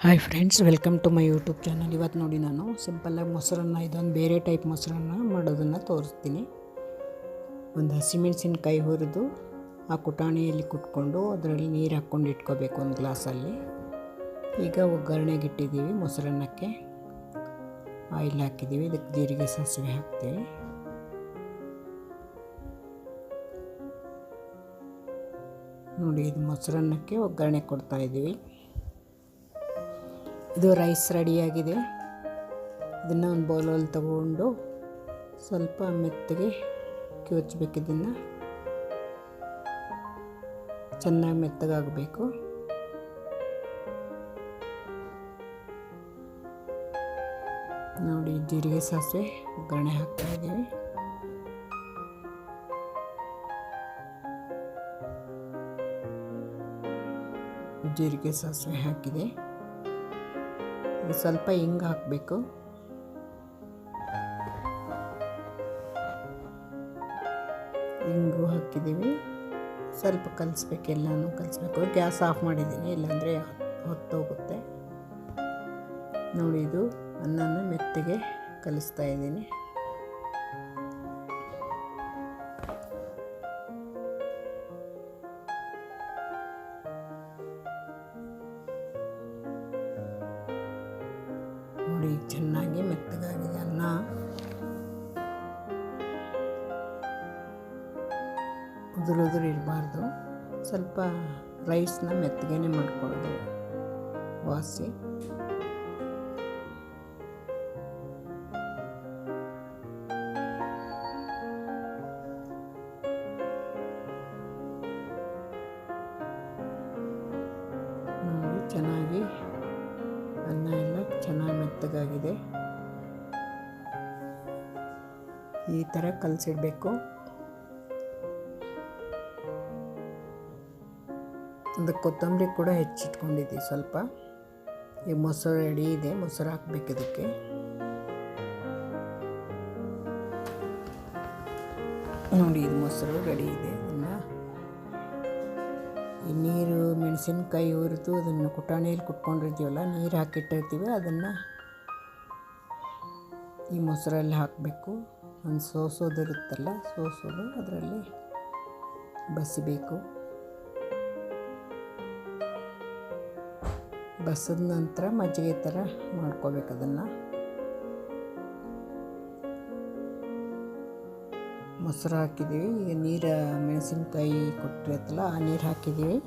Hi friends, welcome to my YouTube channel. ಇವತ್ತು ನೋಡಿ ನಾನು ಸಿಂಪಲ್ಲಾಗಿ ಮೊಸರನ್ನ, ಇದೊಂದು ಬೇರೆ ಟೈಪ್ ಮೊಸರನ್ನ ಮಾಡೋದನ್ನು ತೋರಿಸ್ತೀನಿ. ಒಂದು ಹಸಿಮೆಣಸಿನ್ಕಾಯಿ ಹುರಿದು ಆ ಕುಟಾಣಿಯಲ್ಲಿ ಕುಟ್ಕೊಂಡು ಅದರಲ್ಲಿ ನೀರು ಹಾಕ್ಕೊಂಡು ಇಟ್ಕೋಬೇಕು ಒಂದು ಗ್ಲಾಸಲ್ಲಿ. ಈಗ ಒಗ್ಗರಣೆಗೆ ಇಟ್ಟಿದ್ದೀವಿ. ಮೊಸರನ್ನಕ್ಕೆ ಆಯಿಲ್ ಹಾಕಿದ್ದೀವಿ, ಇದಕ್ಕೆ ಜೀರಿಗೆ ಸಾಸಿವೆ ಹಾಕ್ತೀವಿ. ನೋಡಿ, ಇದು ಮೊಸರನ್ನಕ್ಕೆ ಒಗ್ಗರಣೆ ಕೊಡ್ತಾಯಿದ್ದೀವಿ. ಇದು ರೈಸ್ ರೆಡಿಯಾಗಿದೆ. ಇದನ್ನು ಒಂದು ಬೌಲಲ್ಲಿ ತಗೊಂಡು ಸ್ವಲ್ಪ ಮೆತ್ತಗೆ ಕಿವುಚಬೇಕು. ಇದನ್ನು ಚೆನ್ನಾಗಿ ಮೆತ್ತಗಾಗಬೇಕು. ನೋಡಿ, ಜೀರಿಗೆ ಸಾಸಿವೆ ಒಗ್ಗರಣೆ ಹಾಕ್ತಾಯಿದ್ದೀವಿ. ಜೀರಿಗೆ ಸಾಸಿವೆ ಹಾಕಿದೆ. ಸ್ವಲ್ಪ ಹಿಂಗೆ ಹಾಕಬೇಕು. ಹಿಂಗು ಹಾಕಿದ್ದೀವಿ. ಸ್ವಲ್ಪ ಕಲಿಸ್ಬೇಕು, ಎಲ್ಲನೂ ಕಲಿಸ್ಬೇಕು. ಗ್ಯಾಸ್ ಆಫ್ ಮಾಡಿದ್ದೀನಿ, ಇಲ್ಲಾಂದರೆ ಹೊತ್ತೋಗುತ್ತೆ. ನೋಡಿ, ಇದು ಅನ್ನನ ಮೆತ್ತಗೆ ಕಲಿಸ್ತಾ ಇದ್ದೀನಿ. ನೋಡಿ, ಚೆನ್ನಾಗಿ ಮೆತ್ತಗಾಗಿದೆ ಅನ್ನ. ಉದುರು ಇರಬಾರ್ದು. ಸ್ವಲ್ಪ ರೈಸ್ನ ಮೆತ್ತಗೆನೆ ಮಾಡ್ಕೊಳ್ಳೋದು ವಾಸಿ. ನೋಡಿ, ಚೆನ್ನಾಗಿ ಅನ್ನ ಎಲ್ಲ ಚೆನ್ನಾಗಿ ಮೆತ್ತಗಾಗಿದೆ. ಈ ಥರ ಕಲಸಿಡಬೇಕು. ಅದಕ್ಕೆ ಕೊತ್ತಂಬರಿ ಕೂಡ ಹೆಚ್ಚಿಟ್ಕೊಂಡಿದ್ದೀವಿ ಸ್ವಲ್ಪ. ಈ ಮೊಸರು ರೆಡಿ ಇದೆ, ಮೊಸರು ಹಾಕ್ಬೇಕು ಇದಕ್ಕೆ. ನೋಡಿ, ಇದು ಮೊಸರು ರೆಡಿ ಇದೆ. ಅದನ್ನು ಈ ನೀರು ಮೆಣಸಿನ್ಕಾಯಿ ಹುರಿದು ಅದನ್ನು ಕುಟಾಣಿಯಲ್ಲಿ ಕುಟ್ಕೊಂಡಿರ್ತೀವಲ್ಲ, ನೀರು ಹಾಕಿಟ್ಟಿರ್ತೀವಿ, ಅದನ್ನು ಈ ಮೊಸರಲ್ಲಿ ಹಾಕಬೇಕು. ಒಂದು ಸೋಸೋದಿರುತ್ತಲ್ಲ, ಸೋಸೋದು ಅದರಲ್ಲಿ ಬಸಿಬೇಕು. ಬಸಿದ ನಂತರ ಮಜ್ಜಿಗೆ ಥರ ಮಾಡ್ಕೋಬೇಕು ಅದನ್ನು. ಮೊಸರು ಹಾಕಿದ್ದೀವಿ. ಈಗ ನೀರು ಮೆಣಸಿನ್ಕಾಯಿ ಕೊಟ್ಟಿರುತ್ತಲ್ಲ, ಆ ನೀರು ಹಾಕಿದ್ದೀವಿ.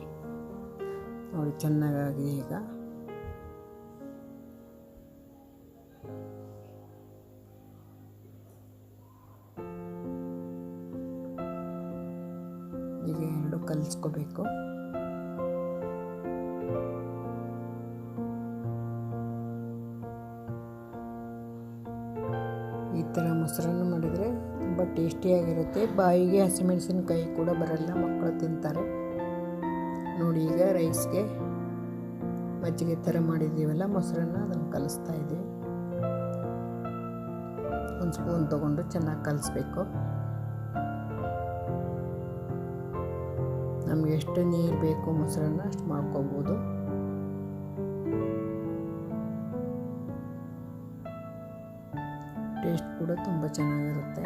ನೋಡಿ, ಚೆನ್ನಾಗಾಗಿದೆ. ಈಗ ಎರಡು ಕಲಿಸ್ಕೋಬೇಕು. ಈ ಥರ ಮೊಸರನ್ನು ಮಾಡಿದರೆ ತುಂಬ ಟೇಸ್ಟಿಯಾಗಿರುತ್ತೆ. ಬಾಯಿಗೆ ಹಸಿಮೆಣಸಿನ್ಕಾಯಿ ಕೂಡ ಬರಲ್ಲ, ಮಕ್ಕಳು ತಿಂತಾರೆ. ನೋಡಿ, ಈಗ ರೈಸ್ಗೆ ಮಜ್ಜಿಗೆ ಥರ ಮಾಡಿದ್ದೀವಲ್ಲ ಮೊಸರನ್ನ, ಅದನ್ನು ಕಲಿಸ್ತಾ ಇದ್ದೀವಿ. ಒಂದು ಸ್ಪೂನ್ ತೊಗೊಂಡು ಚೆನ್ನಾಗಿ ಕಲಿಸ್ಬೇಕು. ನಮಗೆ ಎಷ್ಟು ನೀರು ಬೇಕು ಮೊಸರನ್ನ ಅಷ್ಟು ಮಾಡ್ಕೋಬೋದು. ಟೇಸ್ಟ್ ಕೂಡ ತುಂಬ ಚೆನ್ನಾಗಿರುತ್ತೆ.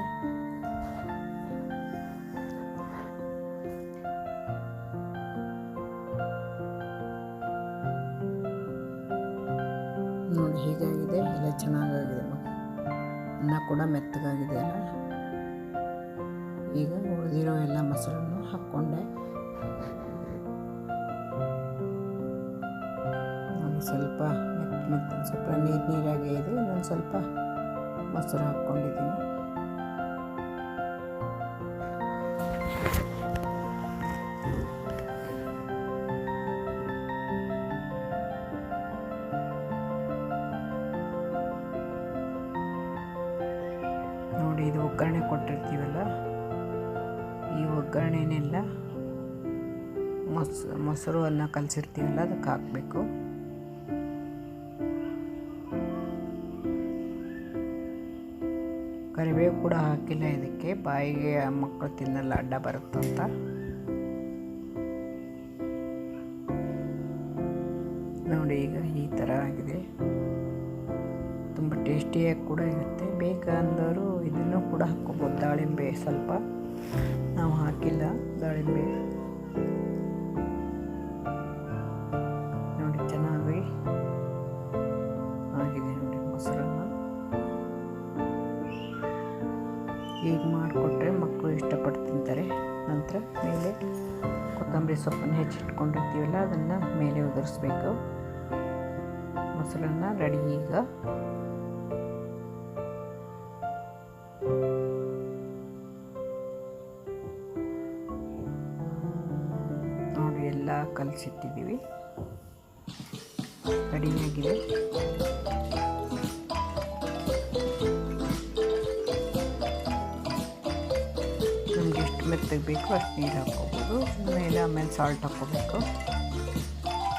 ನೋಡಿ, ಹೀಗಾಗಿದೆ. ಎಲ್ಲ ಚೆನ್ನಾಗಾಗಿದೆ. ಅನ್ನ ಕೂಡ ಮೆತ್ತಗಾಗಿದೆ ಅಲ್ಲ. ಈಗ ಉಳಿದಿರೋ ಎಲ್ಲ ಮೊಸರನ್ನು ಹಾಕ್ಕೊಂಡೆ. ನೋಡಿ, ಸ್ವಲ್ಪ ಸ್ವಲ್ಪ ನೀರಾಗೇ ಇದೆ. ಇನ್ನೊಂದು ಸ್ವಲ್ಪ ಮೊಸರು ಹಾಕ್ಕೊಂಡಿದ್ದೀನಿ. ನೋಡಿ, ಇದು ಒಗ್ಗರಣೆ ಕೊಟ್ಟಿರ್ತೀವಲ್ಲ, ಈ ಒಗ್ಗರಣೆನೆಲ್ಲ ಮೊಸರು ಅನ್ನ ಕಲಸಿರ್ತೀವಲ್ಲ ಅದಕ್ಕೆ ಹಾಕಬೇಕು. ಕರಿಬೇವು ಕೂಡ ಹಾಕಿಲ್ಲ ಇದಕ್ಕೆ, ಬಾಯಿಗೆ ಮಕ್ಕಳು ತಿನ್ನಲ್ಲ, ಅಡ್ಡ ಬರುತ್ತಂತ. ನೋಡಿ, ಈಗ ಈ ಥರ ಆಗಿದೆ. ತುಂಬ ಟೇಸ್ಟಿಯಾಗಿ ಕೂಡ ಇರುತ್ತೆ. ಬೇಕಂದವರು ಇದನ್ನು ಕೂಡ ಹಾಕ್ಕೋಬೋದು. ದಾಳಿಂಬೆ ಸ್ವಲ್ಪ ನಾವು ಹಾಕಿಲ್ಲ. ದಾಳಿಂಬೆ ನೋಡಿ ಚೆನ್ನಾಗಿ ಆಗಿದೆ. ನೋಡಿ ಮೊಸರನ್ನ ಈಗ ಮಾಡಿಕೊಟ್ರೆ ಮಕ್ಕಳು ಇಷ್ಟಪಟ್ಟು ತಿಂತಾರೆ. ನಂತರ ಮೇಲೆ ಕೊತ್ತಂಬರಿ ಸೊಪ್ಪನ್ನು ಹೆಚ್ಚಿಟ್ಕೊಂಡಿರ್ತೀವಲ್ಲ ಅದನ್ನು ಮೇಲೆ ಉದುರಿಸ್ಬೇಕು. ಮೊಸರನ್ನ ರೆಡಿ. ಈಗ ನೋಡಿ ಎಲ್ಲ ಕಲಸಿಟ್ಟಿದ್ದೀವಿ, ರೆಡಿಯಾಗಿದೆ. ನಮ್ಗೆ ಎಷ್ಟು ಮೆತ್ತಗೆ ಬೇಕೋ ಅಷ್ಟು ನೀರು ಹಾಕ್ಕೋಬೋದು. ಮೇಲೆ ಆಮೇಲೆ ಸಾಲ್ಟ್ ಹಾಕ್ಕೋಬೇಕು.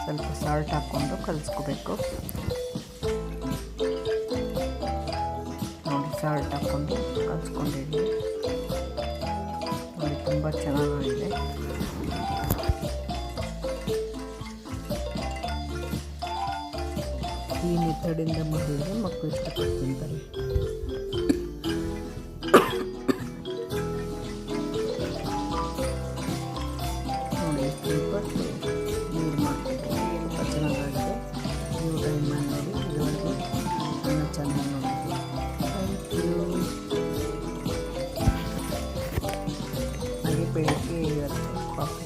ಸ್ವಲ್ಪ ಸಾಲ್ಟ್ ಹಾಕ್ಕೊಂಡು ಕಲಿಸ್ಕೋಬೇಕು. ನೋಡಿ ಸಾಲ್ಟ್ ಹಾಕ್ಕೊಂಡು ಕಲಿಸ್ಕೊಂಡಿದ್ವಿ. ನೋಡಿ ತುಂಬ ಚೆನ್ನಾಗಿದೆ. ಈ ಮೆಥಡಿಂದ ಮಾಡಿದ್ರೆ ಮಕ್ಕಳು ಇಷ್ಟಪಟ್ಟು ತಿಂತಾರೆ. ನೋಡಿ ಸ್ವಲ್ಪ ನೀರು ಮಾಡ್ತಿದ್ದೀವಿ. ತುಂಬ ಚೆನ್ನಾಗಾಗಿದೆ. ನೀವು ಟ್ರೈ ಮಾಡಿ. ಇದುವರೆಗೂ ನನ್ನ ಚಾನಲ್ ನೋಡಿ. Thank you. ಹಾಗೆ ಬೆಳಗ್ಗೆ ಇವತ್ತು ಕಾಫಿ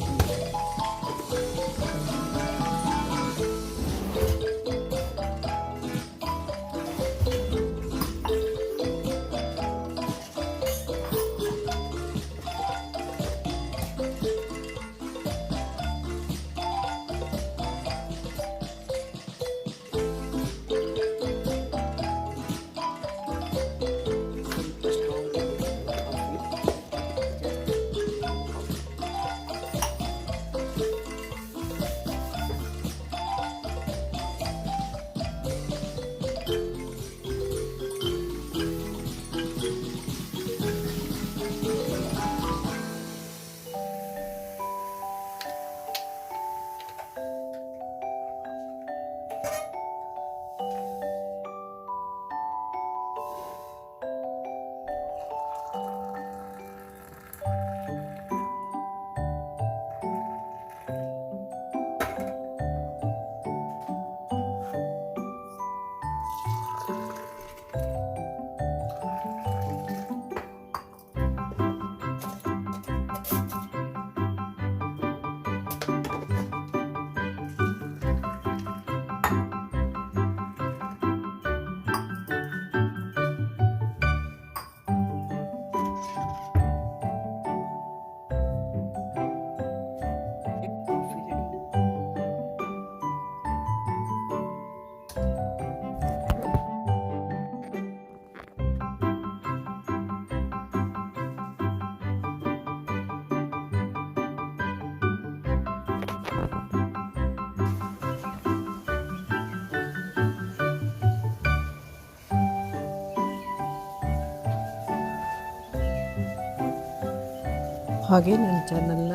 ಹಾಗೆ ನನ್ನ ಚಾನಲ್ನ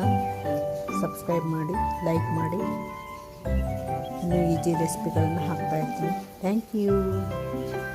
ಸಬ್ಸ್ಕ್ರೈಬ್ ಮಾಡಿ, ಲೈಕ್ ಮಾಡಿ. ಇನ್ನೂ ಈಜಿ ರೆಸಿಪಿಗಳನ್ನು ಹಾಕ್ತಾಯಿರ್ತೀನಿ. Thank you.